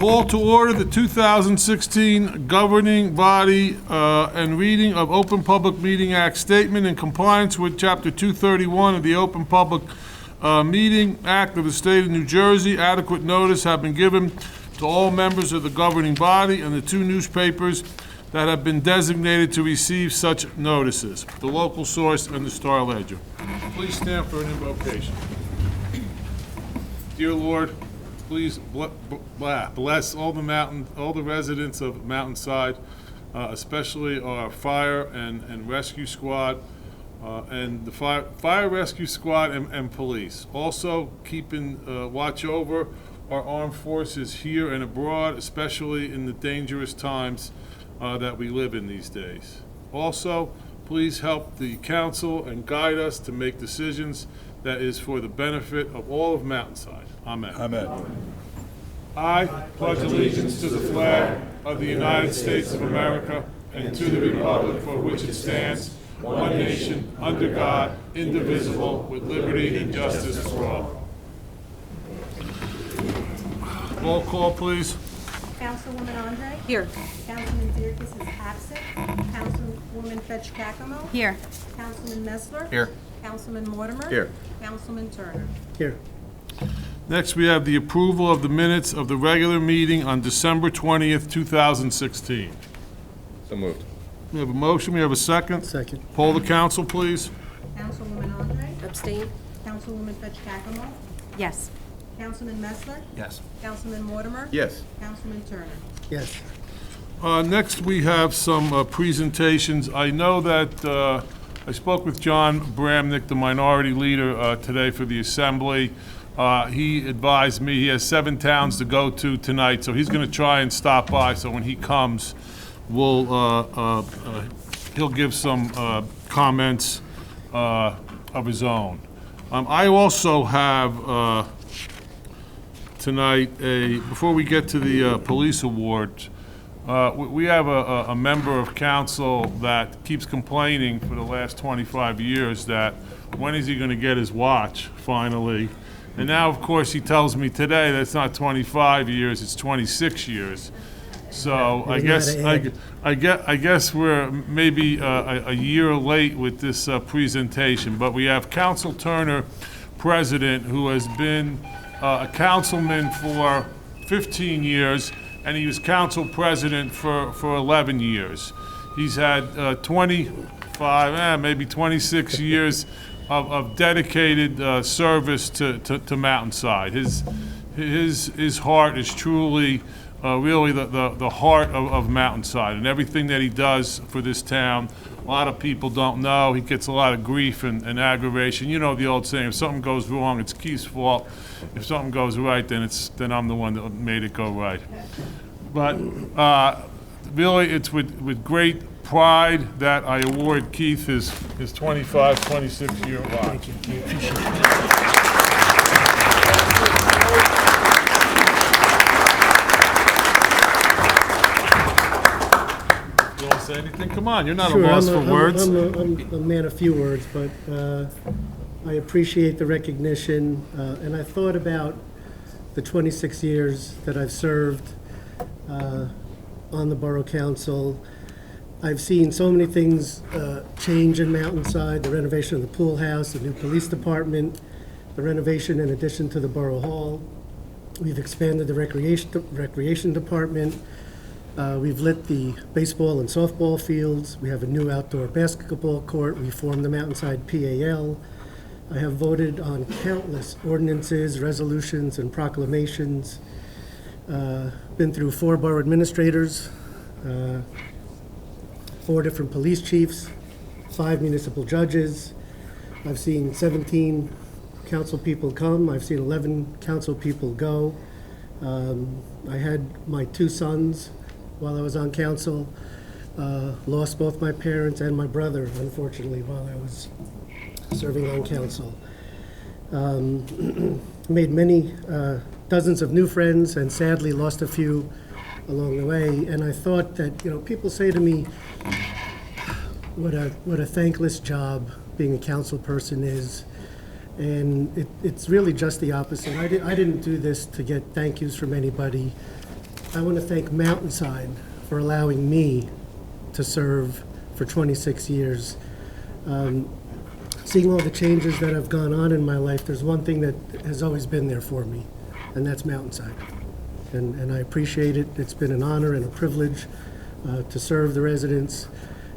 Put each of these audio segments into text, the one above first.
Call to order the 2016 governing body and reading of Open Public Meeting Act statement in compliance with Chapter 231 of the Open Public Meeting Act of the State of New Jersey. Adequate notice have been given to all members of the governing body and the two newspapers that have been designated to receive such notices, the Local Source and the Star Ledger. Please stand for an invocation. Dear Lord, please bless all the residents of Mountainside, especially our fire and rescue squad, and the fire rescue squad and police. Also, watch over our armed forces here and abroad, especially in the dangerous times that we live in these days. Also, please help the council and guide us to make decisions that is for the benefit of all of Mountainside. Amen. Amen. I pledge allegiance to the flag of the United States of America and to the republic for which it stands, one nation, under God, indivisible, with liberty and justice for all. Roll call, please. Councilwoman Andre? Here. Councilman Zirkis is absent. Councilwoman Fetch-Giacomo? Here. Councilman Messler? Here. Councilman Mortimer? Here. Councilman Turner? Here. Next, we have the approval of the minutes of the regular meeting on December 20th, 2016. So moved. We have a motion, we have a second. Second. Poll the council, please. Councilwoman Andre? Abstain? Councilwoman Fetch-Giacomo? Yes. Councilman Messler? Yes. Councilman Mortimer? Yes. Councilman Turner? Yes. Next, we have some presentations. I know that I spoke with John Bramnick, the minority leader, today for the Assembly. He advised me he has 7 towns to go to tonight, so he's going to try and stop by. So when he comes, he'll give some comments of his own. I also have tonight before we get to the police award. We have a member of council that keeps complaining for the last 25 years that when is he going to get his watch finally? And now, of course, he tells me today that it's not 25 years, it's 26 years. So I guess we're maybe a year late with this presentation. But we have Council Turner, President, who has been a councilman for 15 years, and he was council president for 11 years. He's had 25, maybe 26 years of dedicated service to Mountainside. His heart is truly, really the heart of Mountainside, and everything that he does for this town. A lot of people don't know. He gets a lot of grief and aggravation. You know the old saying: if something goes wrong, it's Keith's fault. If something goes right, then I'm the one that made it go right. But really, it's with great pride that I award Keith his 26-year watch. Thank you. We appreciate it. You want to say anything? Come on, you're not Sure, a loss for words. I'm a man of few words, but I appreciate the recognition, and I thought about the 26 years that I've served on the Borough Council. I've seen so many things change in Mountainside: the renovation of the pool house, the new police department, the renovation in addition to the Borough Hall. We've expanded the recreation department. We've lit the baseball and softball fields. We have a new outdoor basketball court. We formed the Mountainside PAL. I have voted on countless ordinances, resolutions, and proclamations. Been through 4 borough administrators, 4 different police chiefs, 5 municipal judges. I've seen 17 council people come. I've seen 11 council people go. I had my 2 sons while I was on council. Lost both my parents and my brother, unfortunately, while I was serving on council. Made many dozens of new friends, and sadly lost a few along the way. And I thought that, people say to me, what a thankless job being a council person is. And it's really just the opposite. I didn't do this to get thank yous from anybody. I want to thank Mountainside for allowing me to serve for 26 years. Seeing all the changes that have gone on in my life, there's one thing that has always been there for me, and that's Mountainside. And I appreciate it. It's been an honor and a privilege to serve the residents,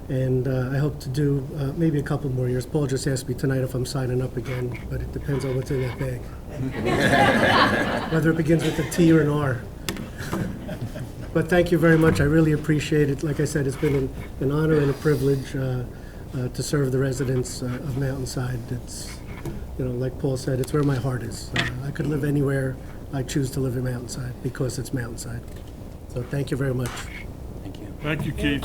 and I hope to do maybe a couple more years. Paul just asked me tonight if I'm signing up again, but it depends on what's in that bag. Whether it begins with a T or an R. But thank you very much. I really appreciate it. Like I said, it's been an honor and a privilege to serve the residents of Mountainside. It's, like Paul said, it's where my heart is. I could live anywhere. I choose to live in Mountainside because it's Mountainside. So thank you very much. Thank you. Thank you, Keith.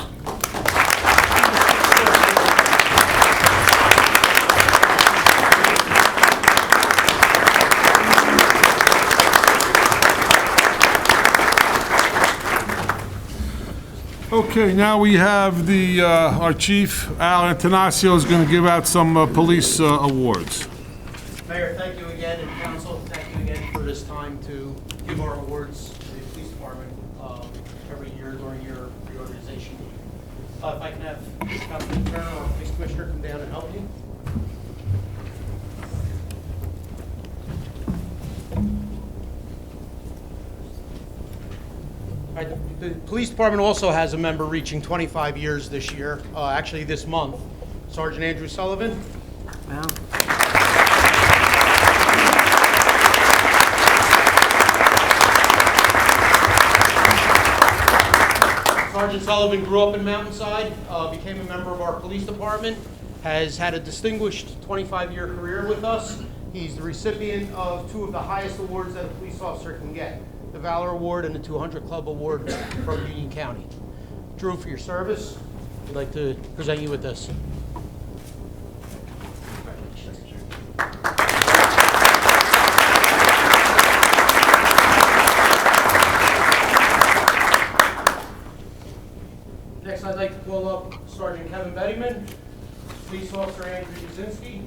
Okay, now we have our chief, Al Antonaccio, is going to give out some police awards. Mayor, thank you again, and council, thank you again for this time to give our awards to the police department every year during your reorganization. If I can have Councilman Turner, our police commissioner, come down and help me. All right, the police department also has a member reaching 25 years this year, actually this month, Sergeant Andrew Sullivan. Wow. Sergeant Sullivan grew up in Mountainside, became a member of our police department, has had a distinguished 25-year career with us. He's the recipient of two of the highest awards that a police officer can get, the Valor Award and the 200 Club Award from Union County. Drew, for your service, we'd like to present you with this. Next, I'd like to call up Sergeant Kevin Bettyman, Police Officer Andrew Yazinski,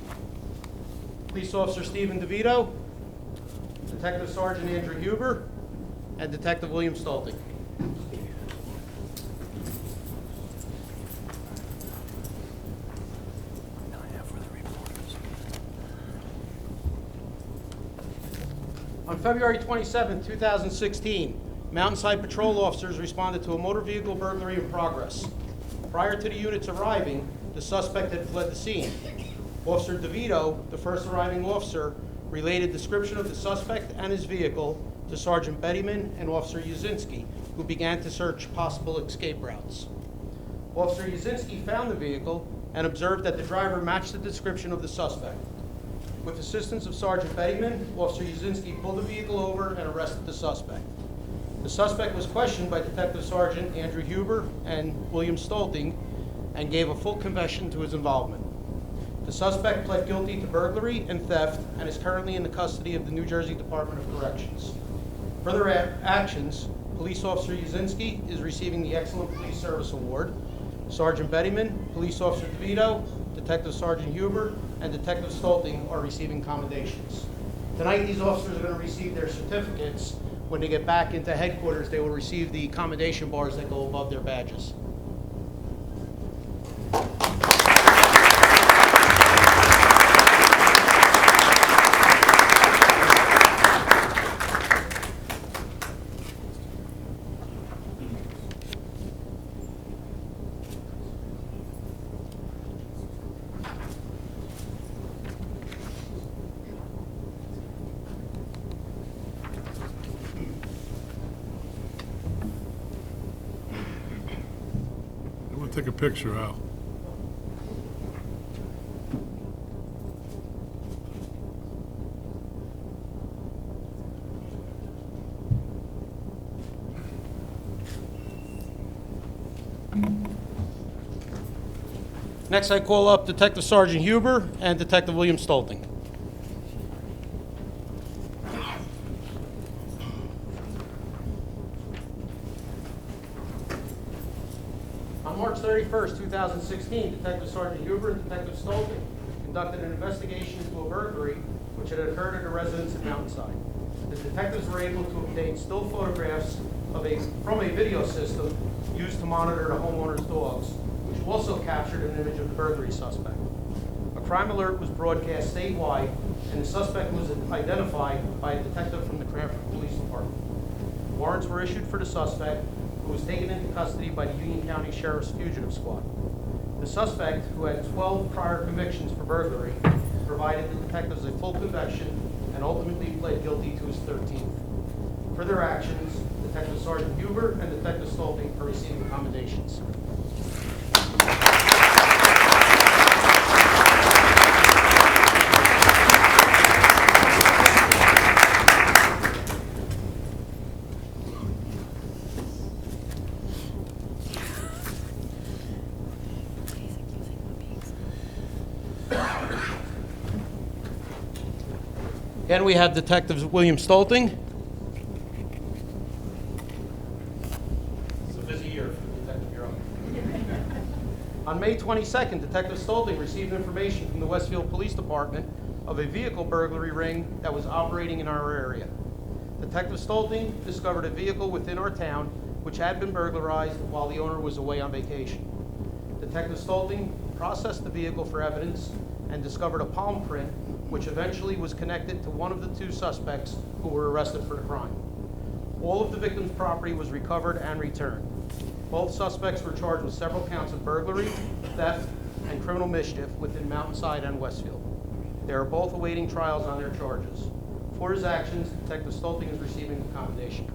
Police Officer Stephen DeVito, Detective Sergeant Andrew Huber, and Detective William Stolting. On February 27, 2016, Mountainside patrol officers responded to a motor vehicle burglary in progress. Prior to the units arriving, the suspect had fled the scene. Officer DeVito, the first arriving officer, relayed a description of the suspect and his vehicle to Sergeant Bettyman and Officer Yazinski, who began to search possible escape routes. Officer Yazinski found the vehicle and observed that the driver matched the description of the suspect. With assistance of Sergeant Bettyman, Officer Yazinski pulled the vehicle over and arrested the suspect. The suspect was questioned by Detective Sergeant Andrew Huber and William Stolting and gave a full confession to his involvement. The suspect pled guilty to burglary and theft and is currently in the custody of the New Jersey Department of Corrections. Further actions, Police Officer Yazinski is receiving the Excellent Police Service Award. Sergeant Bettyman, Police Officer DeVito, Detective Sergeant Huber, and Detective Stolting are receiving commendations. Tonight, these officers are going to receive their certificates. When they get back into headquarters, they will receive the commendation bars that go above their badges. I'm going to take a picture, Al. Next, I call up Detective Sergeant Huber and Detective William Stolting. On March 31st, 2016, Detective Sergeant Huber and Detective Stolting conducted an investigation into a burglary which had occurred at a residence in Mountainside. The detectives were able to obtain still photographs from a video system used to monitor the homeowner's dogs, which also captured an image of the burglary suspect. A crime alert was broadcast statewide, and the suspect was identified by a detective from the Cranford Police Department. Warrants were issued for the suspect, who was taken into custody by the Union County Sheriff's Fugitive Squad. The suspect, who had 12 prior convictions for burglary, provided the detectives a full conviction and ultimately pled guilty to his 13th. For their actions, Detective Sergeant Huber and Detective Stolting are receiving commendations. Again, we have Detective William Stolting. It's a busy year for the Detective Bureau. On May 22nd, Detective Stolting received information from the Westfield Police Department of a vehicle burglary ring that was operating in our area. Detective Stolting discovered a vehicle within our town which had been burglarized while the owner was away on vacation. Detective Stolting processed the vehicle for evidence and discovered a palm print which eventually was connected to one of the two suspects who were arrested for the crime. All of the victim's property was recovered and returned. Both suspects were charged with several counts of burglary, theft, and criminal mischief within Mountainside and Westfield. They are both awaiting trials on their charges. For his actions, Detective Stolting is receiving a commendation.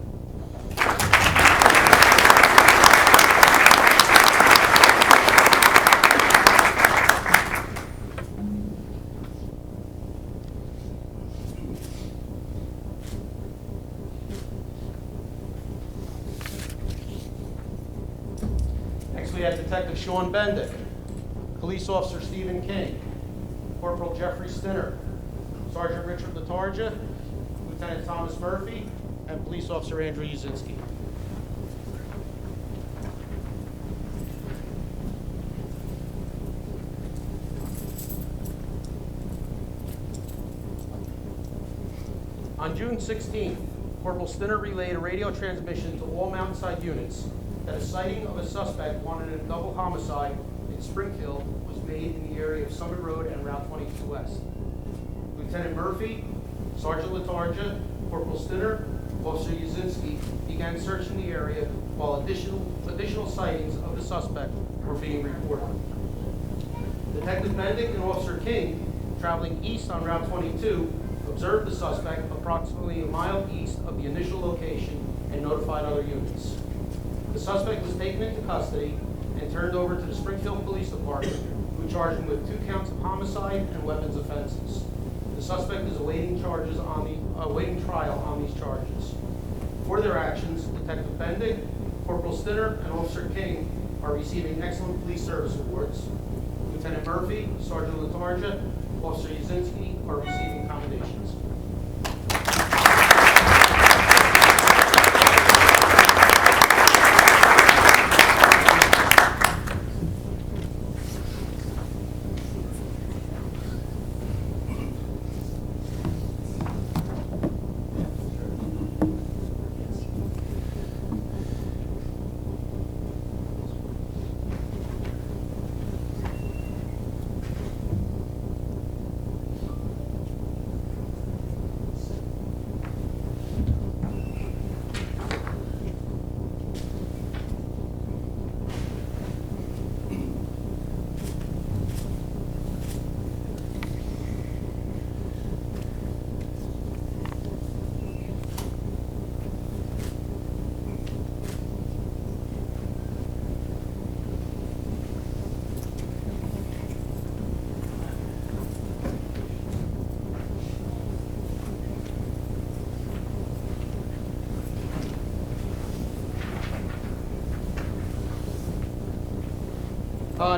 Next, we have Detective Sean Bendick, Police Officer Stephen King, Corporal Jeffrey Stinner, Sergeant Richard Latarja, Lieutenant Thomas Murphy, and Police Officer Andrew Yazinski. On June 16th, Corporal Stinner relayed a radio transmission to all Mountainside units that a sighting of a suspect wanted in a double homicide in Springfield was made in the area of Summit Road and Route 22 West. Lieutenant Murphy, Sergeant Latarja, Corporal Stinner, Officer Yazinski began searching the area while additional sightings of the suspect were being reported. Detective Bendick and Officer King, traveling east on Route 22, observed the suspect approximately a mile east of the initial location and notified other units. The suspect was taken into custody and turned over to the Springfield Police Department, who charged him with 2 counts of homicide and weapons offenses. The suspect is awaiting trial on these charges. For their actions, Detective Bendick, Corporal Stinner, and Officer King are receiving excellent police service awards. Lieutenant Murphy, Sergeant Latarja, Officer Yazinski are receiving commendations.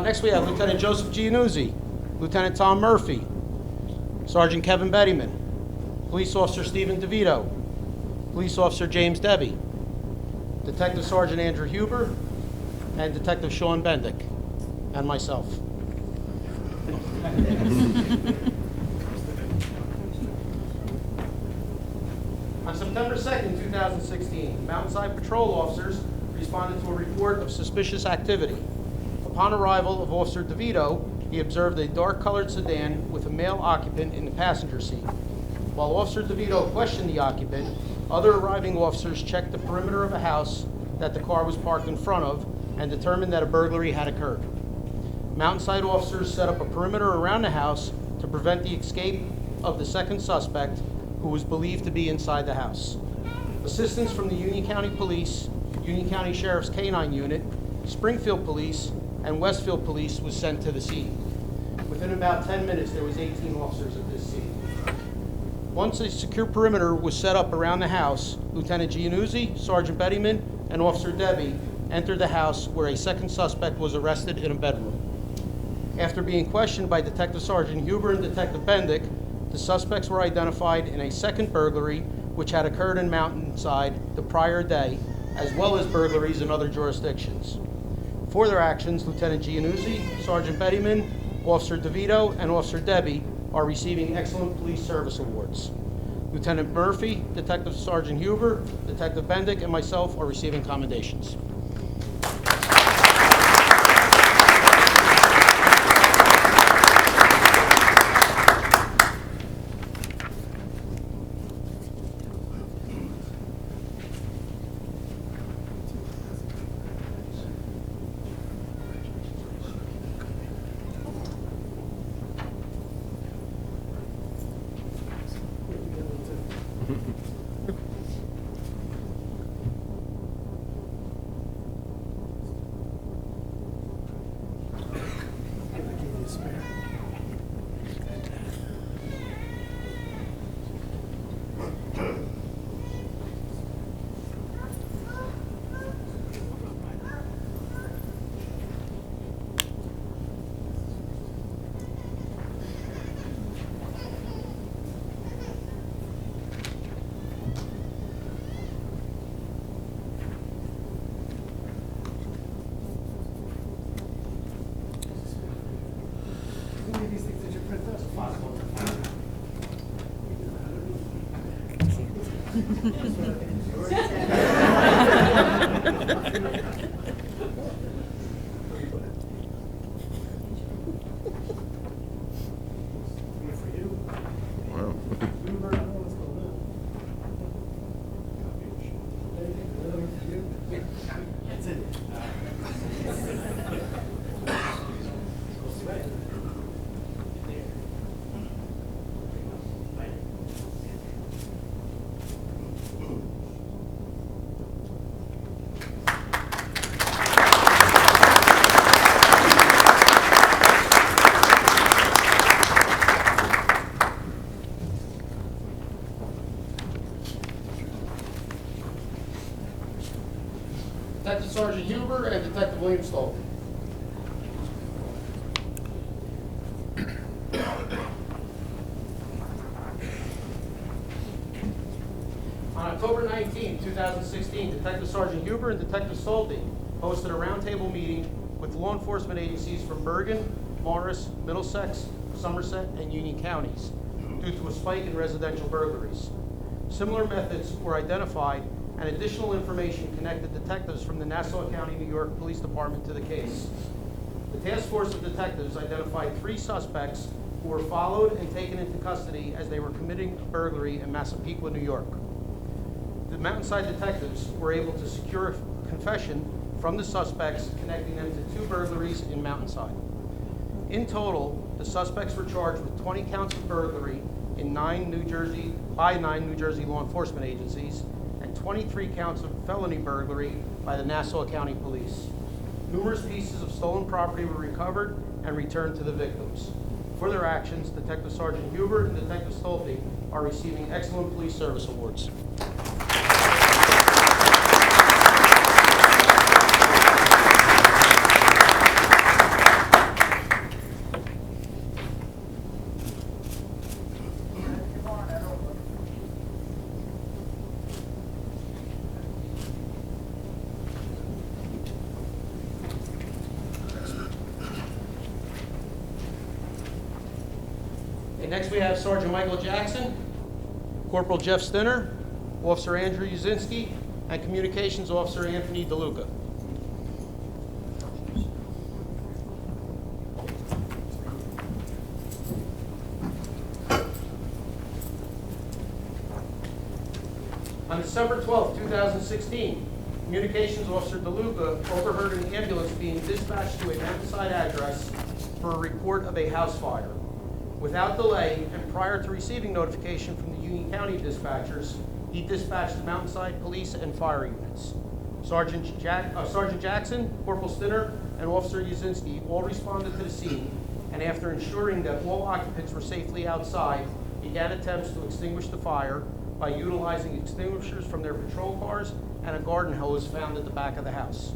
Next we have Lieutenant Joseph Giannuzzi, Lieutenant Tom Murphy, Sergeant Kevin Bettyman, Police Officer Stephen DeVito, Police Officer James Debbie, Detective Sergeant Andrew Huber, and Detective Sean Bendick, and myself. On September 2nd, 2016, Mountainside patrol officers responded to a report of suspicious activity. Upon arrival of Officer DeVito, he observed a dark-colored sedan with a male occupant in the passenger seat. While Officer DeVito questioned the occupant, other arriving officers checked the perimeter of a house that the car was parked in front of and determined that a burglary had occurred. Mountainside officers set up a perimeter around the house to prevent the escape of the second suspect, who was believed to be inside the house. Assistance from the Union County Police, Union County Sheriff's K-9 Unit, Springfield Police, and Westfield Police was sent to the scene. Within about 10 minutes, there was 18 officers at this scene. Once a secure perimeter was set up around the house, Lieutenant Giannuzzi, Sergeant Bettyman, and Officer Debbie entered the house, where a second suspect was arrested in a bedroom. After being questioned by Detective Sergeant Huber and Detective Bendick, the suspects were identified in a second burglary which had occurred in Mountainside the prior day, as well as burglaries in other jurisdictions. For their actions, Lieutenant Giannuzzi, Sergeant Bettyman, Officer DeVito, and Officer Debbie are receiving Excellent Police Service Awards. Lieutenant Murphy, Detective Sergeant Huber, Detective Bendick, and myself are receiving commendations. Detective Sergeant Huber and Detective William Stoll. On October 19, 2016, Detective Sergeant Huber and Detective Stolte hosted a roundtable meeting with law enforcement agencies from Bergen, Morris, Middlesex, Somerset, and Union counties due to a spike in residential burglaries. Similar methods were identified, and additional information connected detectives from the Nassau County, New York Police Department to the case. The task force of detectives identified 3 suspects who were followed and taken into custody as they were committing a burglary in Massapequa, New York. The Mountainside detectives were able to secure a confession from the suspects, connecting them to 2 burglaries in Mountainside. In total, the suspects were charged with 20 counts of burglary in 9 New Jersey law enforcement agencies, and 23 counts of felony burglary by the Nassau County Police. Numerous pieces of stolen property were recovered and returned to the victims. For their actions, Detective Sergeant Huber and Detective Stolte are receiving Excellent Police Service Awards. Next we have Sergeant Michael Jackson, Corporal Jeff Stinner, Officer Andrew Uzinski, and Communications Officer Anthony DeLuca. On December 12, 2016, Communications Officer DeLuca overheard an ambulance being dispatched to a Mountainside address for a report of a house fire. Without delay, and prior to receiving notification from the Union County dispatchers, he dispatched the Mountainside Police and Fire units. Sergeant Jackson, Corporal Stinner, and Officer Uzinski all responded to the scene, and after ensuring that all occupants were safely outside, began attempts to extinguish the fire by utilizing extinguishers from their patrol cars and a garden hose found at the back of the house.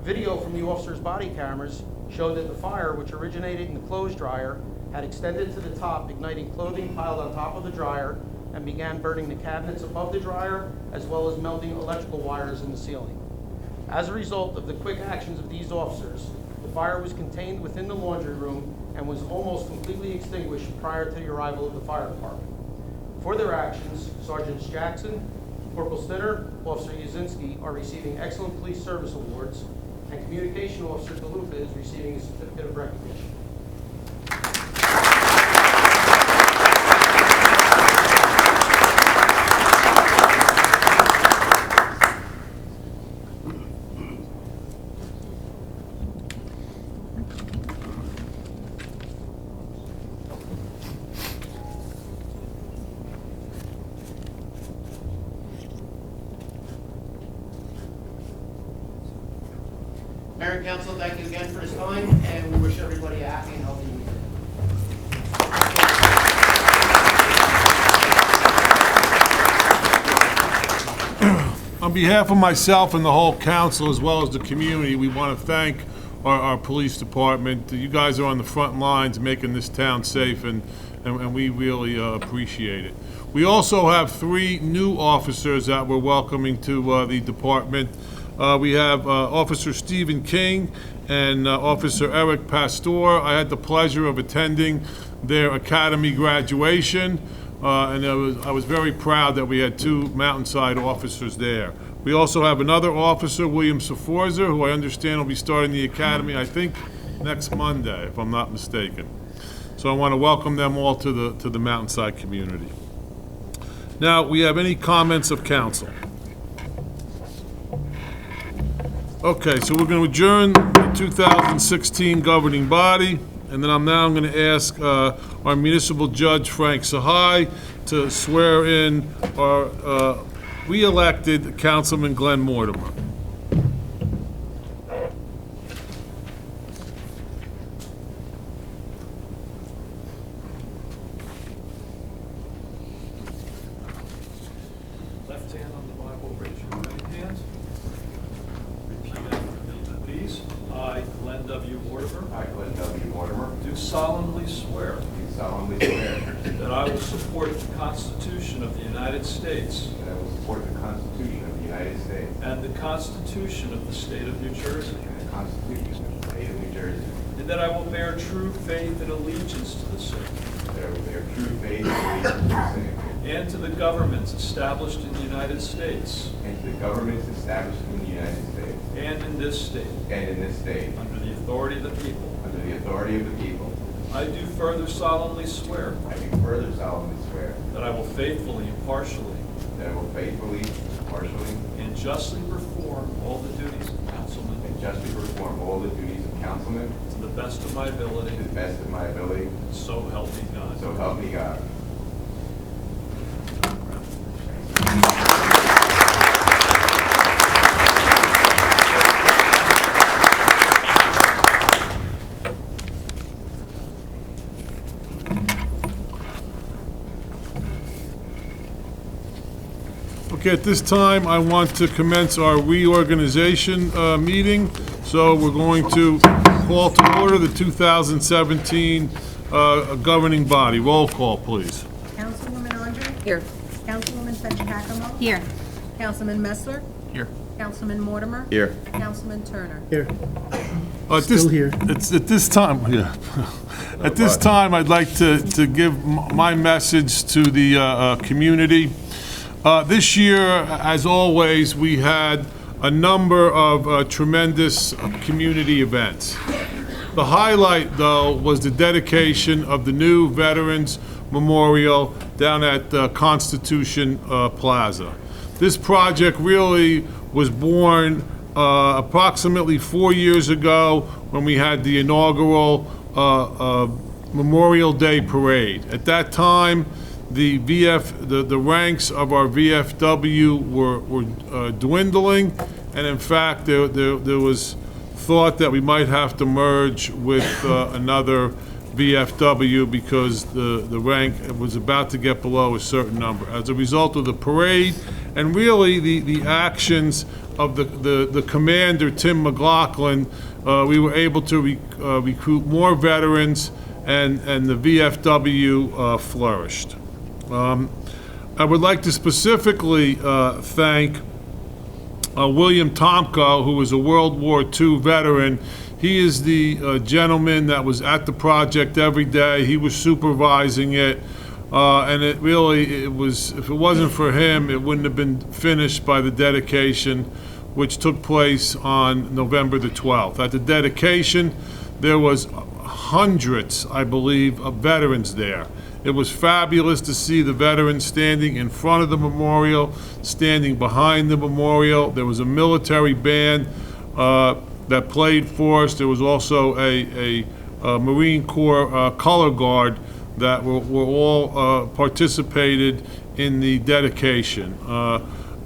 Video from the officers' body cameras showed that the fire, which originated in the clothes dryer, had extended to the top, igniting clothing piled on top of the dryer, and began burning the cabinets above the dryer, as well as melting electrical wires in the ceiling. As a result of the quick actions of these officers, the fire was contained within the laundry room and was almost completely extinguished prior to the arrival of the fire department. For their actions, Sergeants Jackson, Corporal Stinner, Officer Uzinski are receiving Excellent Police Service Awards, and Communication Officer DeLuca is receiving a certificate of recognition. Mayor and Council, thank you again for this time, and we wish everybody a happy and healthy New Year. On behalf of myself and the whole council, as well as the community, we want to thank our police department. You guys are on the front lines making this town safe, and we really appreciate it. We also have 3 new officers that we're welcoming to the department. We have Officer Stephen King and Officer Eric Pastor. I had the pleasure of attending their academy graduation, and I was very proud that we had 2 Mountainside officers there. We also have another officer, William Sforza, who I understand will be starting the academy, I think, next Monday, if I'm not mistaken. So I want to welcome them all to the Mountainside community. Now, we have any comments of council? Okay, so we're going to adjourn the 2016 governing body, and then I'm going to ask our municipal judge, Frank Sahai, to swear in our re-elected Councilman Glenn Mortimer. Left hand on the Bible, raise your right hand. Repeat after me, please. I, Glenn W. Mortimer, I, Glenn W. Mortimer, do solemnly swear do solemnly swear that I will support the Constitution of the United States that I will support the Constitution of the United States and the Constitution of the State of New Jersey, and the Constitution of the State of New Jersey, and that I will bear true faith and allegiance to the same that I will bear true faith and allegiance to the same, and to the governments established in the United States and to the governments established in the United States and in this state, and in this state, under the authority of the people. under the authority of the people. I do further solemnly swear I do further solemnly swear that I will faithfully, impartially, that I will faithfully, impartially, and justly perform all the duties of councilman and justly perform all the duties of councilman to the best of my ability, to the best of my ability, so help me God. so help me God. Okay, at this time, I want to commence our reorganization meeting. So we're going to call to order the 2017 governing body. Roll call, please. Councilwoman Andre? Here. Councilwoman Fetchkakamo? Here. Councilman Messler? Here. Councilman Mortimer? Here. Councilman Turner? Here. At this- Still here. It's at this time, yeah. At this time, I'd like to give my message to the community. This year, as always, we had a number of tremendous community events. The highlight, though, was the dedication of the new Veterans Memorial down at Constitution Plaza. This project really was born approximately 4 years ago when we had the inaugural Memorial Day Parade. At that time, the ranks of our VFW were dwindling, and in fact, there was thought that we might have to merge with another VFW because the rank was about to get below a certain number. As a result of the parade, and really the actions of the commander, Tim McLaughlin, we were able to recruit more veterans, and the VFW flourished. I would like to specifically thank William Tomko, who was a World War II veteran. He is the gentleman that was at the project every day. He was supervising it, and it was, if it wasn't for him, it wouldn't have been finished by the dedication, which took place on November the 12th. At the dedication, there was hundreds, I believe, of veterans there. It was fabulous to see the veterans standing in front of the memorial, standing behind the memorial. There was a military band that played for us. There was also a Marine Corps color guard that were all participated in the dedication.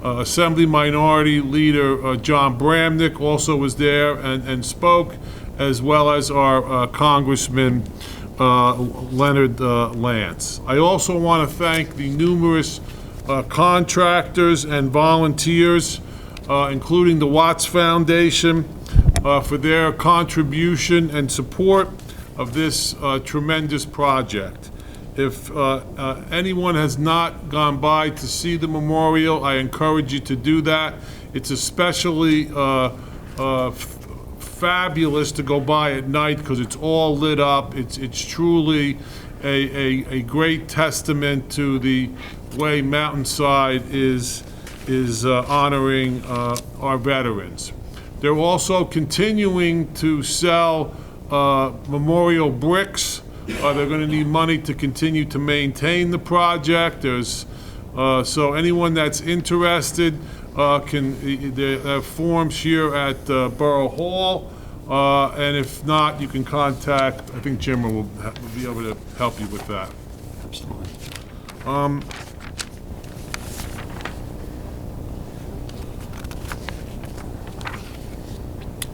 Assembly Minority Leader John Bramnick also was there and spoke, as well as our Congressman Leonard Lance. I also want to thank the numerous contractors and volunteers, including the Watts Foundation, for their contribution and support of this tremendous project. If anyone has not gone by to see the memorial, I encourage you to do that. It's especially fabulous to go by at night because it's all lit up. It's truly a great testament to the way Mountainside is honoring our veterans. They're also continuing to sell memorial bricks. They're going to need money to continue to maintain the project. So anyone that's interested there are forms here at Borough Hall, and if not, you can contact, I think Jim will be able to help you with that. Absolutely.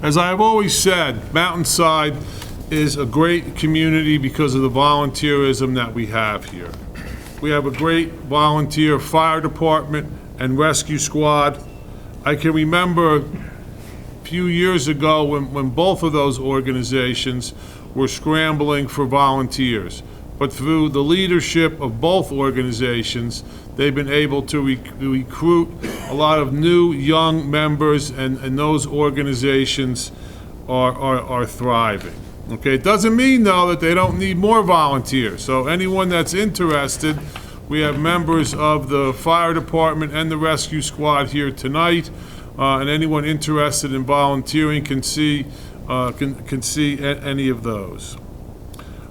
As I've always said, Mountainside is a great community because of the volunteerism that we have here. We have a great volunteer fire department and rescue squad. I can remember a few years ago when both of those organizations were scrambling for volunteers. But through the leadership of both organizations, they've been able to recruit a lot of new young members, and those organizations are thriving. Okay, it doesn't mean though that they don't need more volunteers. So anyone that's interested, we have members of the fire department and the rescue squad here tonight, and anyone interested in volunteering can see any of those.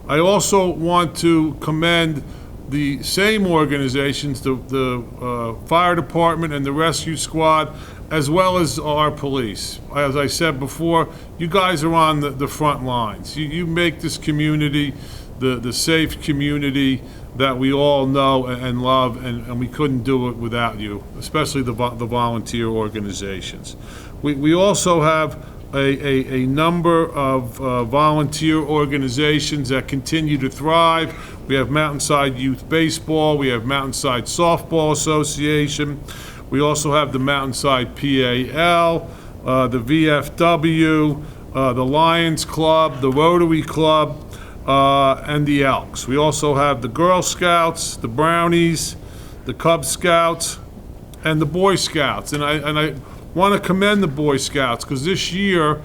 I also want to commend the same organizations, the fire department and the rescue squad, as well as our police. As I said before, you guys are on the front lines. You make this community the safe community that we all know and love, and we couldn't do it without you, especially the volunteer organizations. We also have a number of volunteer organizations that continue to thrive. We have Mountainside Youth Baseball, we have Mountainside Softball Association, we also have the Mountainside PAL, the VFW, the Lions Club, the Rotary Club, and the Elks. We also have the Girl Scouts, the Brownies, the Cub Scouts, and the Boy Scouts. And I want to commend the Boy Scouts because this year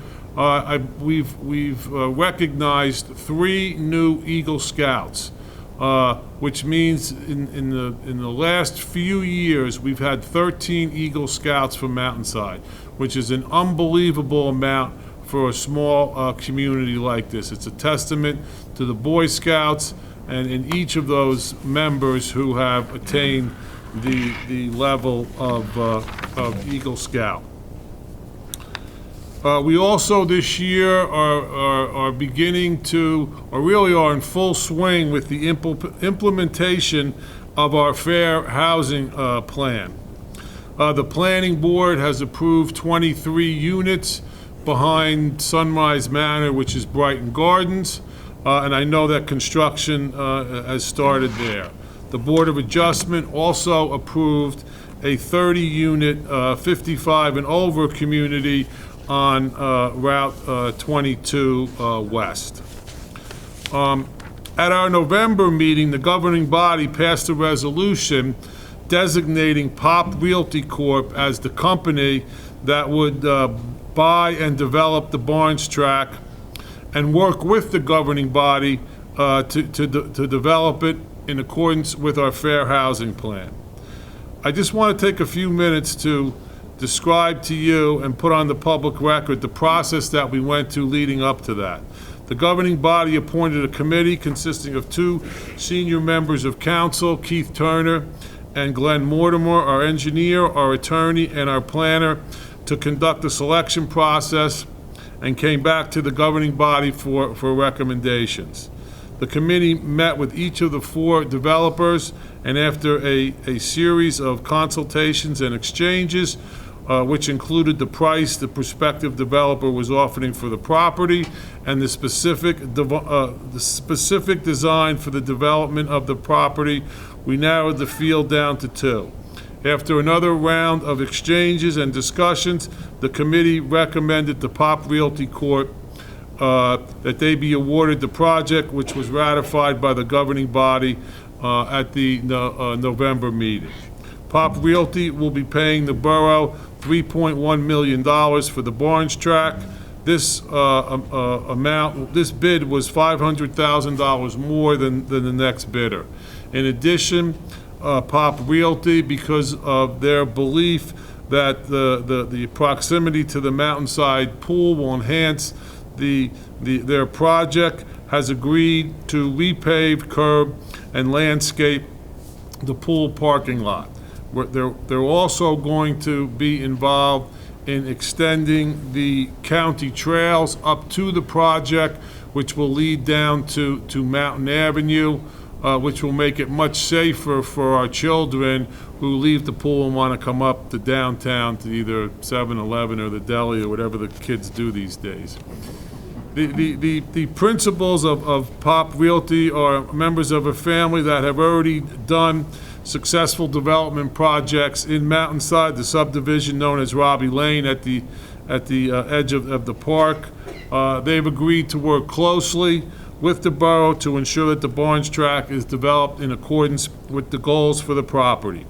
we've recognized 3 new Eagle Scouts. which means in the last few years, we've had 13 Eagle Scouts from Mountainside, which is an unbelievable amount for a small community like this. It's a testament to the Boy Scouts and in each of those members who have attained the level of Eagle Scout. We also this year are beginning to, or really are in full swing with the implementation of our fair housing plan. The planning board has approved 23 units behind Sunrise Manor, which is Brighton Gardens, and I know that construction has started there. The Board of Adjustment also approved a 30-unit 55 and over community on Route 22 West. At our November meeting, the governing body passed a resolution designating Pop Realty Corp. As the company that would buy and develop the Barnes tract and work with the governing body to develop it in accordance with our fair housing plan. I just want to take a few minutes to describe to you and put on the public record the process that we went to leading up to that. The governing body appointed a committee consisting of 2 senior members of council, Keith Turner and Glenn Mortimer, our engineer, our attorney, and our planner, to conduct a selection process and came back to the governing body for recommendations. The committee met with each of the 4 developers, and after a series of consultations and exchanges, which included the price the prospective developer was offering for the property and the specific design for the development of the property, we narrowed the field down to 2. After another round of exchanges and discussions, the committee recommended to Pop Realty Corp. That they be awarded the project, which was ratified by the governing body at the November meeting. Pop Realty will be paying the borough $3.1 million for the Barnes tract. This this bid was $500,000 more than the next bidder. In addition, Pop Realty, because of their belief that the proximity to the Mountainside pool will enhance their project, has agreed to repave, curb, and landscape the pool parking lot. They're also going to be involved in extending the county trails up to the project, which will lead down to Mountain Avenue, which will make it much safer for our children who leave the pool and want to come up to downtown to either 7-Eleven or the deli or whatever the kids do these days. The principals of Pop Realty are members of a family that have already done successful development projects in Mountainside, the subdivision known as Robbie Lane at the edge of the park. They've agreed to work closely with the borough to ensure that the Barnes tract is developed in accordance with the goals for the property.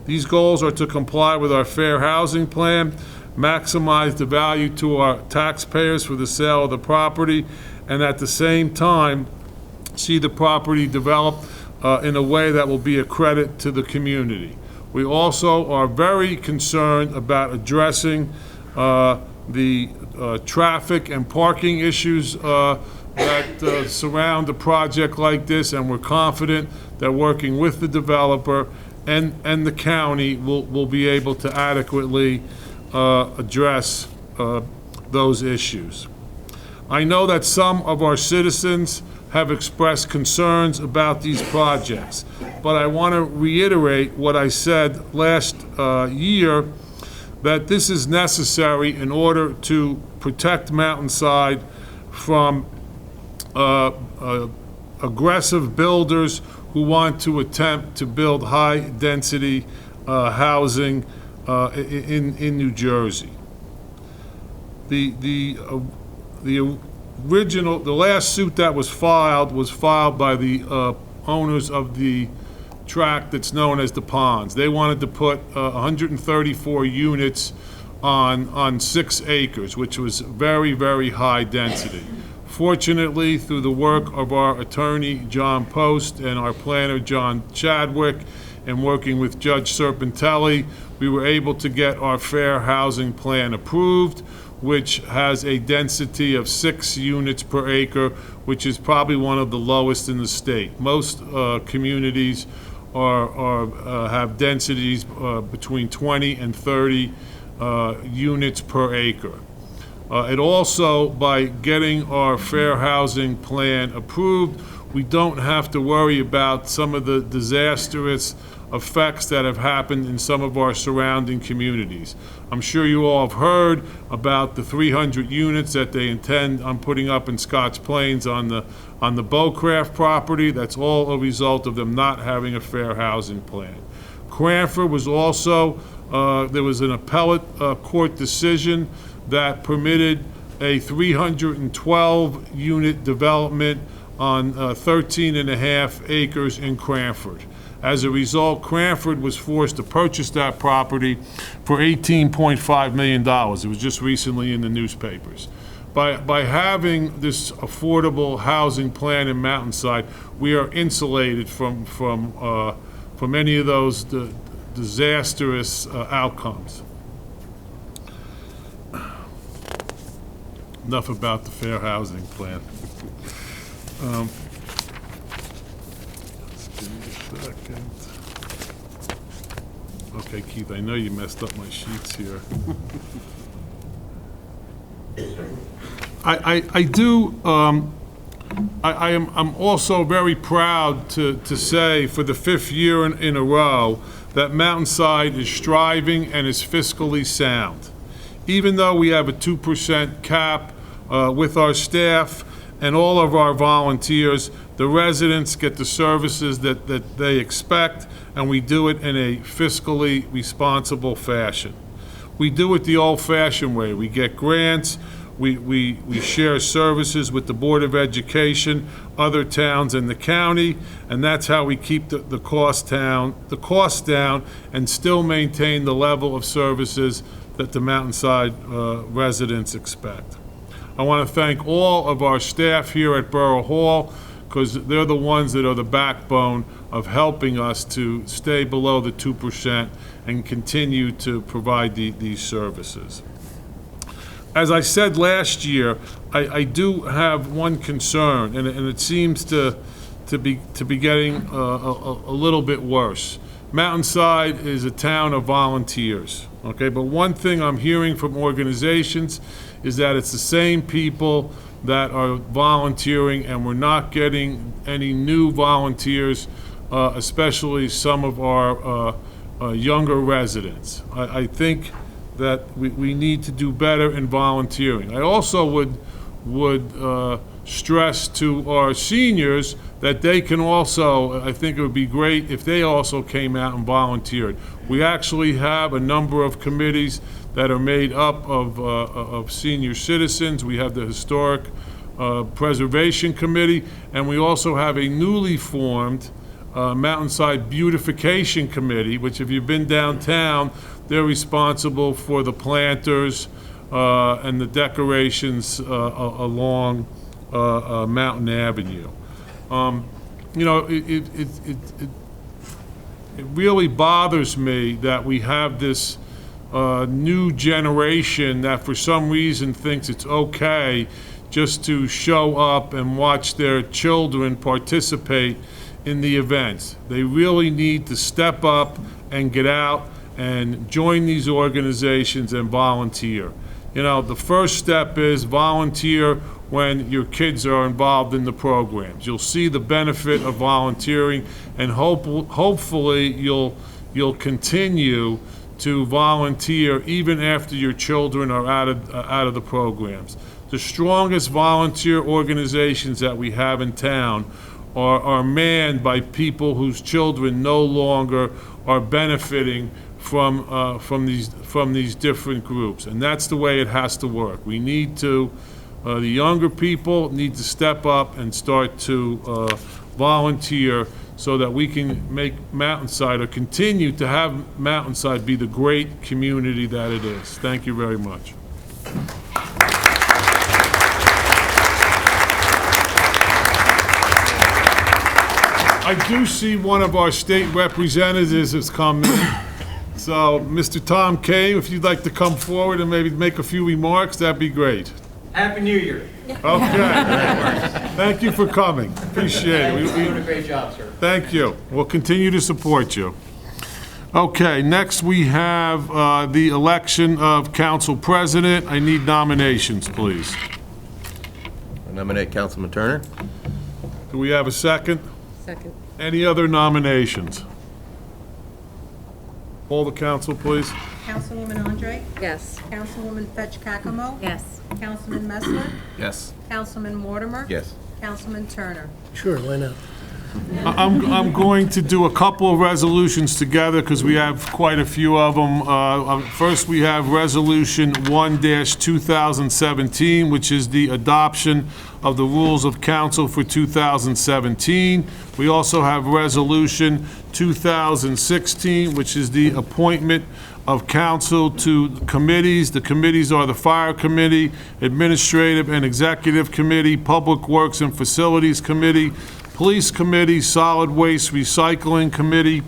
These goals are to comply with our fair housing plan, maximize the value to our taxpayers for the sale of the property, and at the same time, see the property developed in a way that will be a credit to the community. We also are very concerned about addressing the traffic and parking issues that surround a project like this, and we're confident that working with the developer and the county will be able to adequately address those issues. I know that some of our citizens have expressed concerns about these projects, but I want to reiterate what I said last year, that this is necessary in order to protect Mountainside from aggressive builders who want to attempt to build high-density housing in New Jersey. The last suit that was filed by the owners of the tract that's known as the Ponds. They wanted to put 134 units on 6 acres, which was very, very high density. Fortunately, through the work of our attorney, John Post, and our planner, John Chadwick, and working with Judge Serpentelli, we were able to get our fair housing plan approved, which has a density of 6 units per acre, which is probably one of the lowest in the state. Most communities have densities between 20 and 30 units per acre. It also, by getting our fair housing plan approved, we don't have to worry about some of the disastrous effects that have happened in some of our surrounding communities. I'm sure you all have heard about the 300 units that they intend on putting up in Scotch Plains on the Bowcraft property. That's all a result of them not having a fair housing plan. Cranford was also, there was an appellate court decision that permitted a 312 unit development on 13 and a half acres in Cranford. As a result, Cranford was forced to purchase that property for $18.5 million. It was just recently in the newspapers. By having this affordable housing plan in Mountainside, we are insulated from any of those disastrous outcomes. Enough about the fair housing plan. Just give me a second. Okay, Keith, I know you messed up my sheets here. I'm also very proud to say for the 5th year in a row that Mountainside is striving and is fiscally sound. Even though we have a 2% cap with our staff and all of our volunteers, the residents get the services that they expect, and we do it in a fiscally responsible fashion. We do it the old-fashioned way. We get grants, we share services with the Board of Education, other towns in the county, and that's how we keep the cost down and still maintain the level of services that the Mountainside residents expect. I want to thank all of our staff here at Borough Hall, because they're the ones that are the backbone of helping us to stay below the 2% and continue to provide these services. As I said last year, I do have one concern, and it seems to be getting a little bit worse. Mountainside is a town of volunteers, okay? But one thing I'm hearing from organizations is that it's the same people that are volunteering, and we're not getting any new volunteers, especially some of our younger residents. I think that we need to do better in volunteering. I also would stress to our seniors that they can also, I think it would be great if they also came out and volunteered. We actually have a number of committees that are made up of senior citizens. We have the Historic Preservation Committee, and we also have a newly formed Mountainside Beautification Committee, which if you've been downtown, they're responsible for the planters and the decorations along Mountain Avenue. You know, it really bothers me that we have this new generation that for some reason thinks it's okay just to show up and watch their children participate in the events. They really need to step up and get out and join these organizations and volunteer. You know, the first step is volunteer when your kids are involved in the programs. You'll see the benefit of volunteering, and hopefully you'll continue to volunteer even after your children are out of the programs. The strongest volunteer organizations that we have in town are manned by people whose children no longer are benefiting from these different groups, and that's the way it has to work. We need to, the younger people need to step up and start to volunteer so that we can make Mountainside, or continue to have Mountainside, be the great community that it is. Thank you very much. I do see one of our state representatives has come in. So, Mr. Tom Kane, if you'd like to come forward and maybe make a few remarks, that'd be great. Happy New Year. Okay. Thank you for coming. Appreciate it. You're doing a great job, sir. Thank you. We'll continue to support you. Okay, next we have the election of council president. I need nominations, please. I nominate Councilman Turner. Do we have a second? Second. Any other nominations? Poll the council, please. Councilwoman Andre? Yes. Councilwoman Fetch Cackamo? Yes. Councilman Messler? Yes. Councilman Mortimer? Yes. Councilman Turner? Sure, why not? I'm going to do a couple of resolutions together because we have quite a few of them. First, we have Resolution 1-2017, which is the adoption of the rules of council for 2017. We also have Resolution 2016, which is the appointment of council to committees. The committees are the Fire Committee, Administrative and Executive Committee, Public Works and Facilities Committee, Police Committee, Solid Waste Recycling Committee,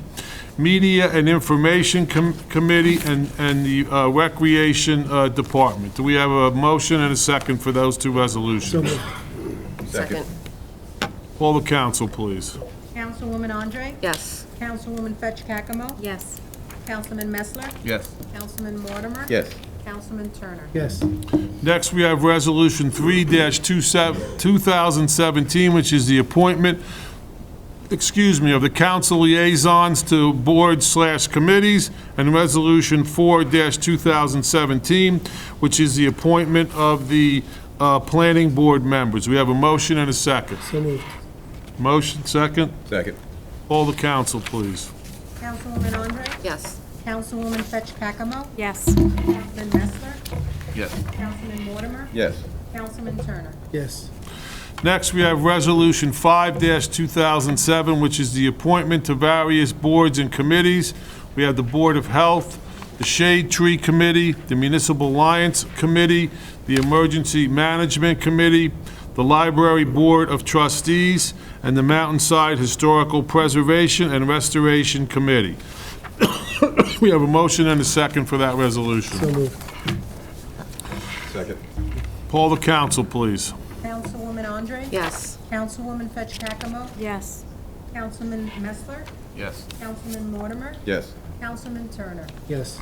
Media and Information Committee, and the Recreation Department. Do we have a motion and a second for those two So resolutions? moved. Second. Call the council, please. Councilwoman Andre? Yes. Councilwoman Fetch Cackamo? Yes. Councilman Messler? Yes. Councilman Mortimer? Yes. Councilman Turner? Yes. Next, we have Resolution 3-2017, which is the appointment, of the council liaisons to boards/committees, and Resolution 4-2017, which is the appointment of the planning board members. We have a motion and a second. So moved. Motion, second. Second. Call the council, please. Councilwoman Andre? Yes. Councilwoman Fetch Cackamo? Yes. Councilman Messler? Yes. Councilman Mortimer? Yes. Councilman Turner? Yes. Next, we have Resolution 5-2007, which is the appointment to various boards and committees. We have the Board of Health, the Shade Tree Committee, the Municipal Alliance Committee, the Emergency Management Committee, the Library Board of Trustees, and the Mountainside Historical Preservation and Restoration Committee. We have a motion and a second for that resolution. So moved. Second. Poll the council, please. Councilwoman Andre? Yes. Councilwoman Fetch Cackamo? Yes. Councilman Messler? Yes. Councilman Mortimer? Yes. Councilman Turner? Yes.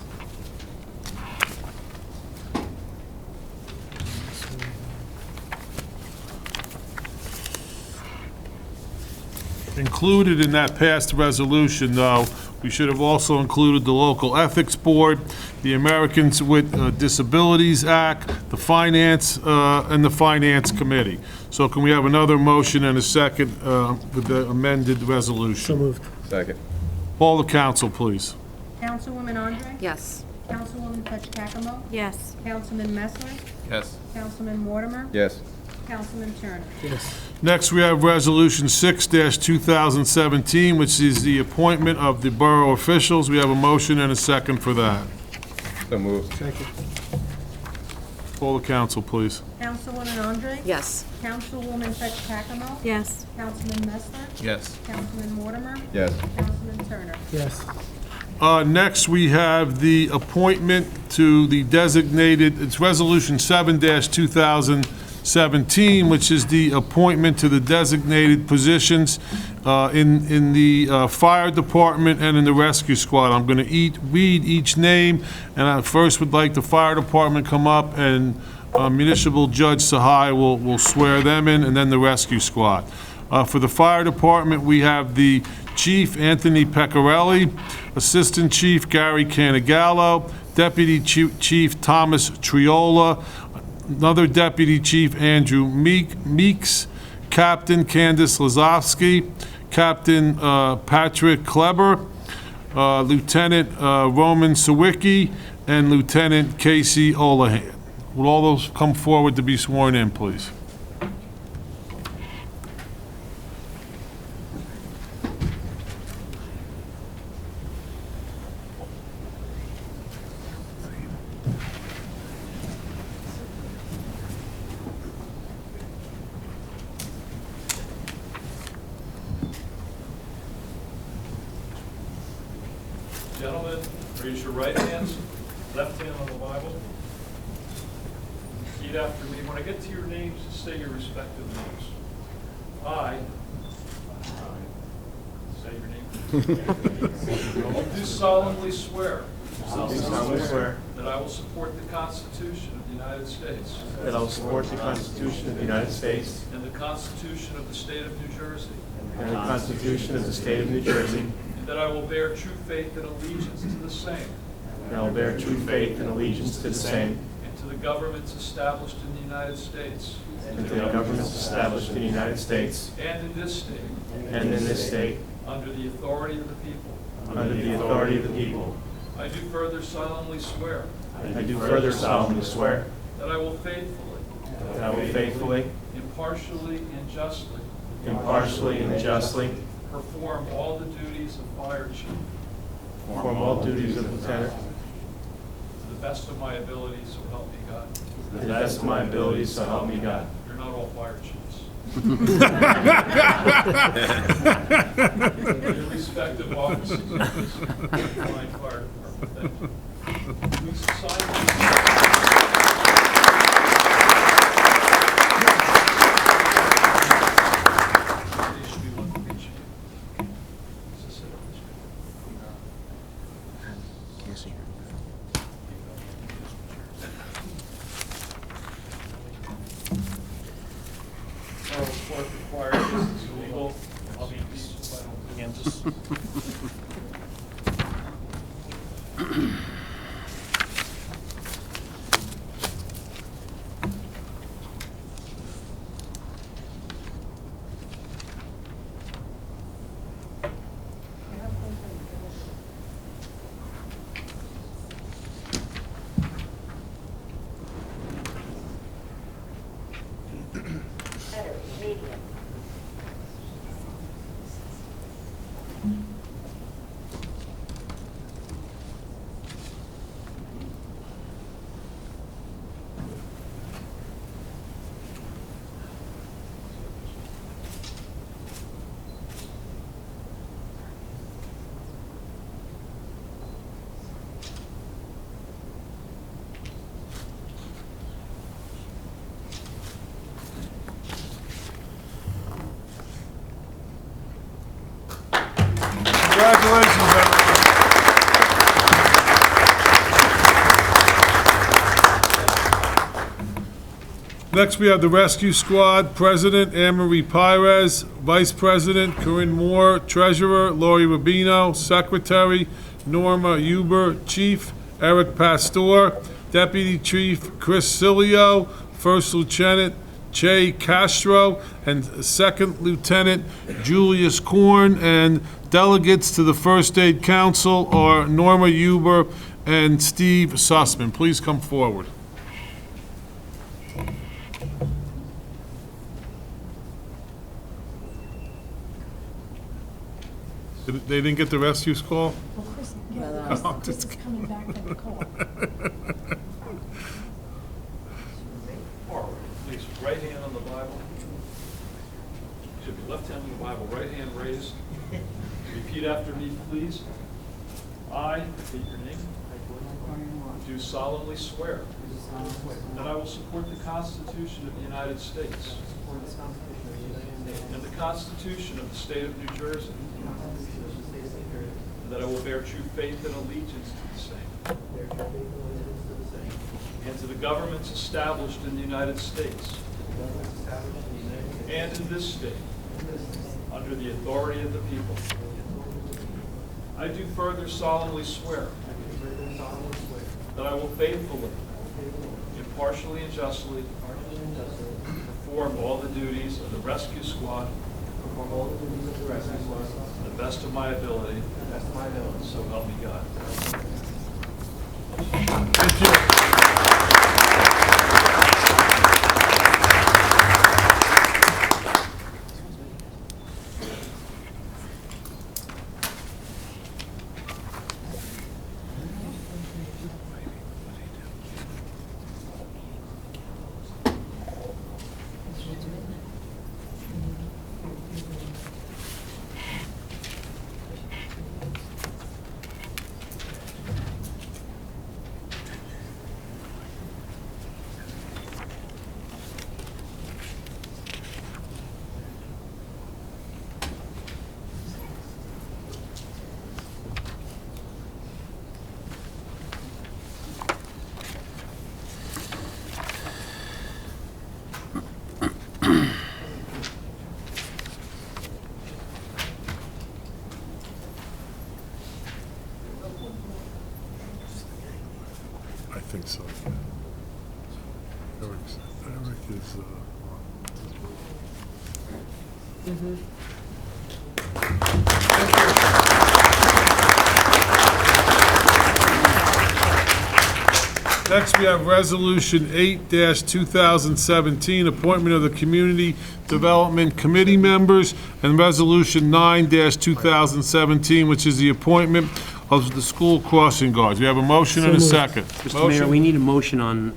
Included in that passed resolution, though, we should have also included the Local Ethics Board, the Americans with Disabilities Act, the Finance, and the Finance Committee. So can we have another motion and a second with the amended So resolution? moved. Second. Poll the council, please. Councilwoman Andre? Yes. Councilwoman Fetch Cackamo? Yes. Councilman Messler? Yes. Councilman Mortimer? Yes. Councilman Turner? Yes. Next, we have Resolution 6-2017, which is the appointment of the borough officials. We have a motion and a second for that. So moved. Second. Poll the council, please. Councilwoman Andre? Yes. Councilwoman Fetch Cackamo? Yes. Councilman Messler? Yes. Councilman Mortimer? Yes. Councilman Turner? Yes. Next, we have the appointment to the designated, it's Resolution 7-2017, which is the appointment to the designated positions in the fire department and in the rescue squad. I'm going to read each name, and I first would like the fire department come up, and Municipal Judge Sahai will swear them in, and then the rescue squad. For the fire department, we have the Chief Anthony Pecorelli, Assistant Chief Gary Canigallo, Deputy Chief Thomas Triola, another Deputy Chief Andrew Meeks, Captain Candace Lazowski, Captain Patrick Kleber, Lieutenant Roman Sawicki, and Lieutenant Casey Olahan. Will all those come forward to be sworn in, please? Gentlemen, raise your right hands, left hand on the Bible. Repeat after me. When I get to your names, just say your respective names. I, say your name. Do solemnly swear. That I will support the Constitution of the United States. That I will support the Constitution of the United States And the Constitution of the State of New Jersey. and the Constitution of the State of New Jersey. And that I will bear true faith and allegiance to the same. And I will bear true faith and allegiance to the same. And to the governments established in the United States. And to the governments established in the United States. And in this state. And in this state. Under the authority of the people. Under the authority of the people. I do further solemnly swear. I do further solemnly swear. That I will faithfully. That I will faithfully. Impartially and justly. Impartially and justly. Perform all the duties of fire chief. Perform all duties of lieutenant. To the best of my ability, so help me God. To the best of my abilities, so help me God. You're not all fire chiefs. Your respective offices in this fine fire department. Thank you. Please sign these. These should be one for each of you. This is it. Charles Clark required this is illegal. I'll be these if I don't do Kansas. Congratulations, everyone. Next, we have the Rescue Squad, President Anne Marie Pires, Vice President Corinne Moore, Treasurer Lori Rubino, Secretary Norma Huber, Chief Eric Pastor, Deputy Chief Chris Cilio, First Lieutenant Che Castro, and Second Lieutenant Julius Korn, and delegates to the First Aid Council are Norma Huber and Steve Sussman. Please come forward. They didn't get the rescue's call? Well, Chris, yeah, I'm Chris just is coming back from the call. Forward, please. Right hand on the Bible. Should be left hand on the Bible, right hand raised. Repeat after me, please. I, repeat your name, do solemnly swear that I will support the Constitution of the United States and the Constitution of the State of New Jersey, and that I will bear true faith and allegiance to the same and to the governments established in the United States and in this state under the authority of the people. I do further solemnly swear that I will faithfully, impartially, and justly perform all the duties of the Rescue Squad to the best of my ability, so help me God. Thank you. think so. Eric is, Next, we have Resolution 8-2017, appointment of the Community Development Committee members, and Resolution 9-2017, which is the appointment of the school crossing guards. We have a motion and a So second. Mr. Mayor, Motion? we need a motion on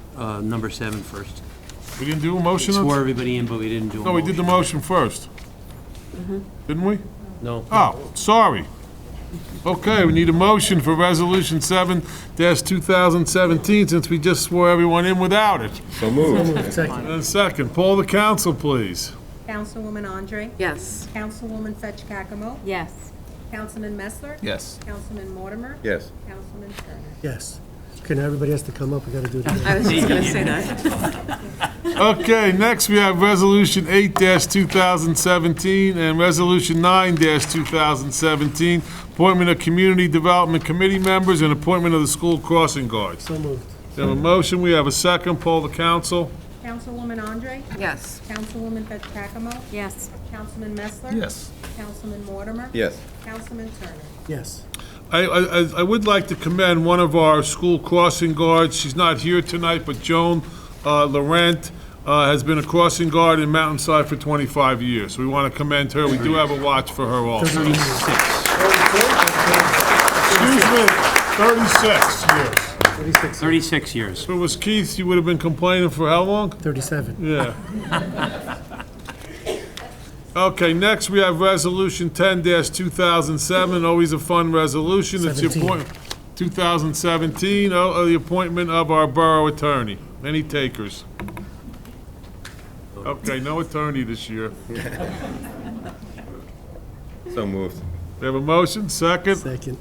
number 7 first. We didn't do a motion? Swore on- everybody in, but we didn't do a motion. No, we did the motion first. Didn't we? No. Oh, sorry. Okay, we need a motion for Resolution 7-2017, since we just swore everyone in without it. So moved. Second. And a second. Poll the council, please. Councilwoman Andre? Yes. Councilwoman Fetch Cackamo? Yes. Councilman Messler? Yes. Councilman Mortimer? Yes. Councilman Turner? Yes. Okay, now everybody has to come up, we gotta do it I again. was just going to say that. Okay, next we have Resolution 8-2017 and Resolution 9-2017, appointment of Community Development Committee members and appointment of the school crossing guards. So moved. We have a motion, we have a second. Poll the council. Councilwoman Andre? Yes. Councilwoman Fetch Cackamo? Yes. Councilman Messler? Yes. Councilman Mortimer? Yes. Councilman Turner? Yes. I would like to commend one of our school crossing guards. She's not here tonight, but Joan Laurent has been a crossing guard in Mountainside for 25 years. So we want to commend her. We do have a watch for her also. 36 years. 36, 36 years. If it was Keith, you would have been complaining for how long? 37. Yeah. Okay, next we have Resolution 10-2007, always a fun resolution. It's the 17. 2017, the appointment of our borough attorney. Any takers? Okay, no attorney this year. So moved. We have a motion, second. Second.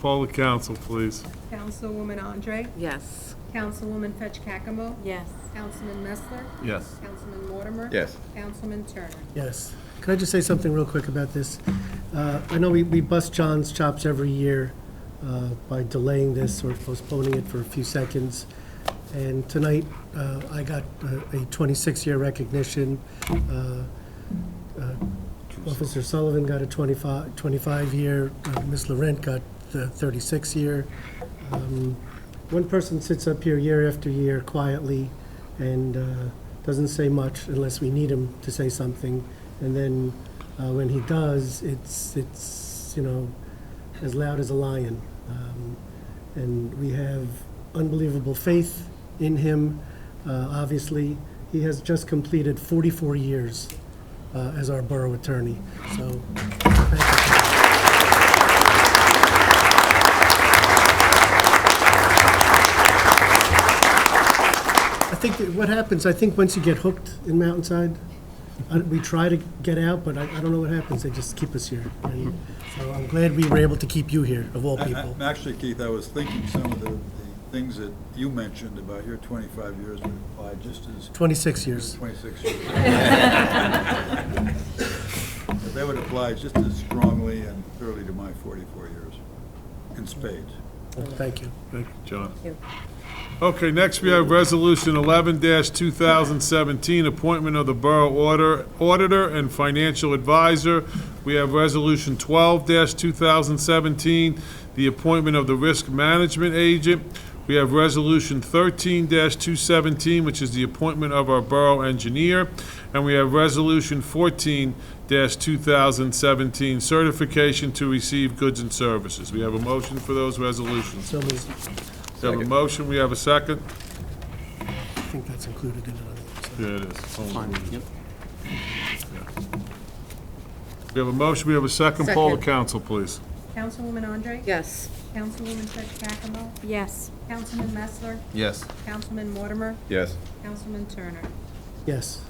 Poll the council, please. Councilwoman Andre? Yes. Councilwoman Fetch Cackamo? Yes. Councilman Messler? Yes. Councilman Mortimer? Yes. Councilman Turner? Yes. Can I just say something real quick about this? I know we bust John's chops every year by delaying this or postponing it for a few seconds. And tonight, I got a 26-year recognition. Officer Sullivan got a 25-year. Ms. Laurent got the 36-year. One person sits up here year after year quietly and doesn't say much unless we need him to say something. And then when he does, it's as loud as a lion. And we have unbelievable faith in him. Obviously, he has just completed 44 years as our borough attorney. So, thank you. I think that what happens, I think once you get hooked in Mountainside, we try to get out, but I don't know what happens. They just keep us here. And so I'm glad we were able to keep you here, of all people. Actually, Keith, I was thinking some of the things that you mentioned about your 25 years would apply just as 26 years. 26 years. That would apply just as strongly and thoroughly to my 44 years, in spades. Thank you. Thank you, John. Thank you. Okay, next we have Resolution 11-2017, appointment of the Borough Auditor and Financial Advisor. We have Resolution 12-2017, the appointment of the Risk Management Agent. We have Resolution 13-217, which is the appointment of our Borough Engineer. And we have Resolution 14-2017, certification to receive goods and services. We have a motion for those resolutions. So moved. We have a motion, we have a second? I think that's included in it. So. Yeah, it is. Fine. Yep. We have a motion, we have a second. Poll the Second. council, please. Councilwoman Andre? Yes. Councilwoman Fetch Cackamo? Yes. Councilman Messler? Yes. Councilman Mortimer? Yes. Councilman Turner? Yes.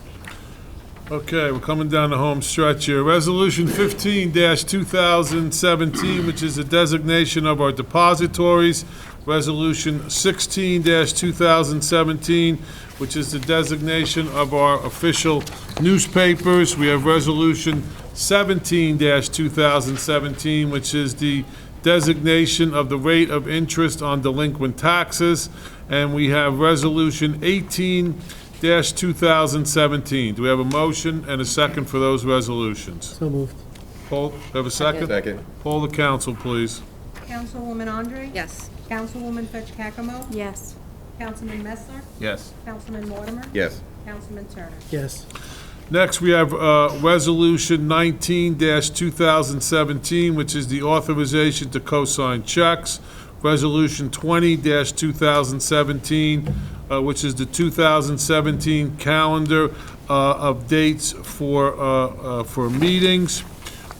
Okay, we're coming down the home stretch here. Resolution 15-2017, which is the designation of our depositories. Resolution 16-2017, which is the designation of our official newspapers. We have Resolution 17-2017, which is the designation of the rate of interest on delinquent taxes. And we have Resolution 18-2017. Do we have a motion and a second for those resolutions? So moved. Paul, have a second? Second. Poll the council, please. Councilwoman Andre? Yes. Councilwoman Fitch Cackamo? Yes. Councilman Messler? Yes. Councilman Mortimer? Yes. Councilman Turner? Yes. Next, we have Resolution 19-2017, which is the authorization to co-sign checks. Resolution 20-2017, which is the 2017 calendar of dates for meetings.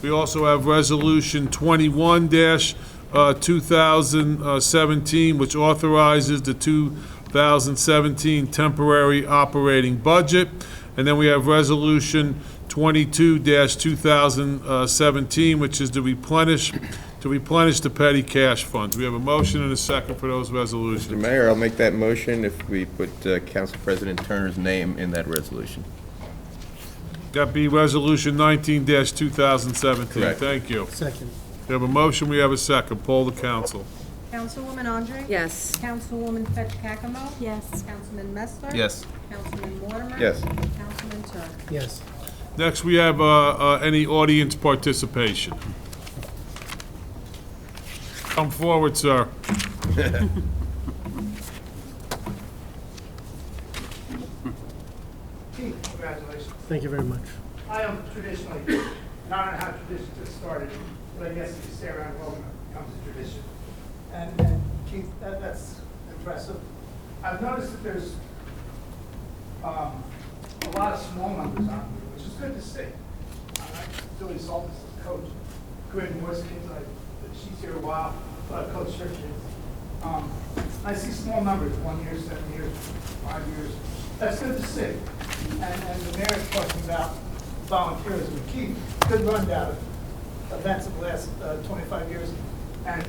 We also have Resolution 21-2017, which authorizes the 2017 temporary operating budget. And then we have Resolution 22-2017, which is to replenish the petty cash fund. We have a motion and a second for those resolutions. Mr. Mayor, I'll make that motion if we put Council President Turner's name in that resolution. That be Resolution 19-2017. Correct. Thank you. Second. We have a motion, we have a second. Poll the council. Councilwoman Andre? Yes. Councilwoman Fitch Cackamo? Yes. Councilman Messler? Yes. Councilman Mortimer? Yes. Councilman Turner? Yes. Next, we have any audience participation. Come forward, sir. Chief, congratulations. Thank you very much. I am traditionally, and I don't know how tradition just started, but I guess if you stay around long enough, it becomes a tradition. And Chief, that's impressive. I've noticed that there's a lot of small numbers on here, which is good to see. Billy Saltis is coach. Corinne Moore's kids, she's here a while, but I coached her kids. I see small numbers, 1 year, 7 years, 5 years. That's good to see. And the mayor's talking about volunteerism. Keith, good rundown of events of the last 25 years. And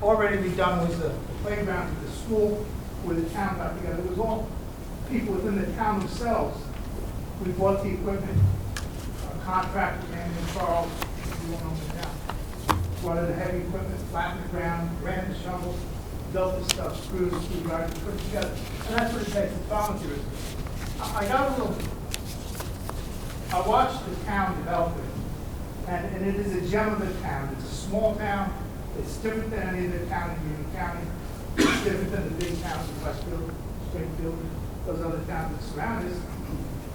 already redone was the playground at the school where the town got together. It was all people within the town themselves. We bought the equipment, a contractor came in, Charles, everyone on the town. Brought in the heavy equipment, flattened the ground, ran the shovels, built the stuff, screws, screwdrivers, put it together. And that's what it takes, it's volunteerism. I watched the town developing, and it is a gem of a town. It's a small town. It's different than any other town in Union County. It's different than the big towns in Westfield, Springfield, those other towns that surround us.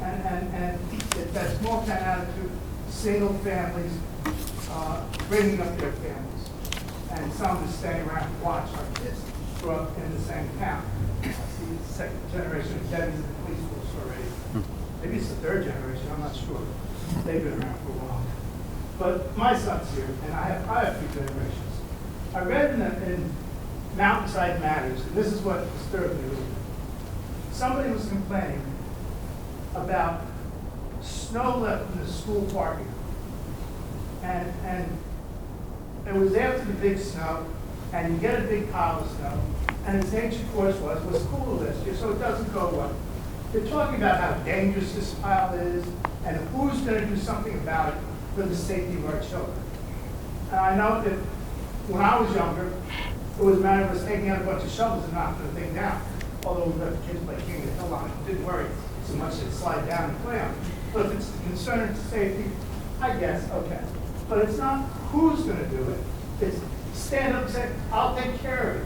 And it's that small town attitude, single families, bringing up their families. And some just staying around to watch our kids grow up in the same town. I see the second generation of Debbie's in the police force already. Maybe it's the third generation, I'm not sure. They've been around for a while. But my son's here, and I have 3 generations. I read in Mountainside Matters, and this is what disturbed me a little bit. Somebody was complaining about snow left in the school parking lot. And it was after the big snow, and you get a big pile of snow, and its ancient course was cooler this year, so it doesn't go well. They're talking about how dangerous this pile is, and who's going to do something about it for the safety of our children. And I know that when I was younger, it was a matter of us taking out a bunch of shovels and knocking the thing down. Although we let the kids play King of the Hill on it, didn't worry so much they'd slide down and play on it. But if it's the concern of safety, I guess, okay. But it's not who's going to do it. It's stand up and say, I'll take care of it.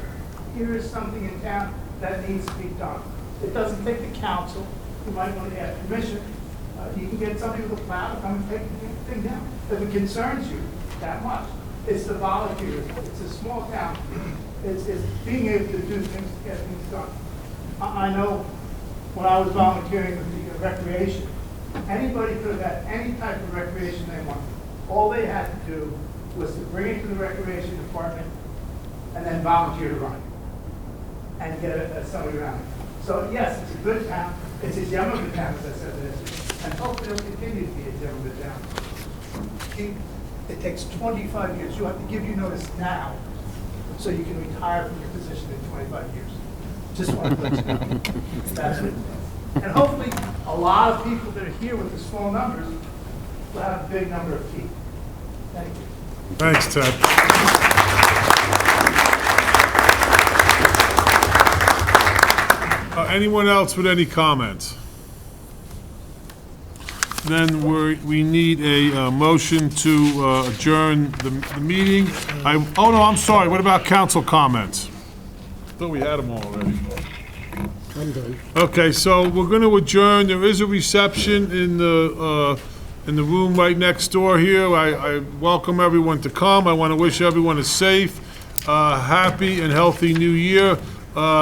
Here is something in town that needs to be done. It doesn't take the council. You might want to ask permission. You can get somebody with a plow to come and take the thing down. If it concerns you that much, it's the volunteers. It's a small town. It's being able to do things to get things done. I know when I was volunteering with the recreation, anybody could have had any type of recreation they wanted. All they had to do was to bring it to the recreation department and then volunteer to run it and get somebody around it. So yes, it's a good town. It's a gem of a town, as I said it is. And hopefully it'll continue to be a gem of a town. It takes 25 years. You have to give you notice now so you can retire from your position in 25 years. Just want to let you know. That's it. And hopefully a lot of people that are here with the small numbers will have a big number of feet. Thank you. Thanks, Ted. Anyone else with any comments? Then we need a motion to adjourn the meeting. Oh, no, I'm sorry, what about council comments? Thought we had them all already. I'm done. Okay, so we're going to adjourn. There is a reception in the room right next door here. I welcome everyone to come. I want to wish everyone a safe, happy, and healthy new year.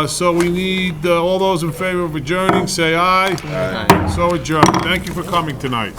So we need all those in favor of adjourning, say aye. Aye. So adjourned. Thank you for coming tonight.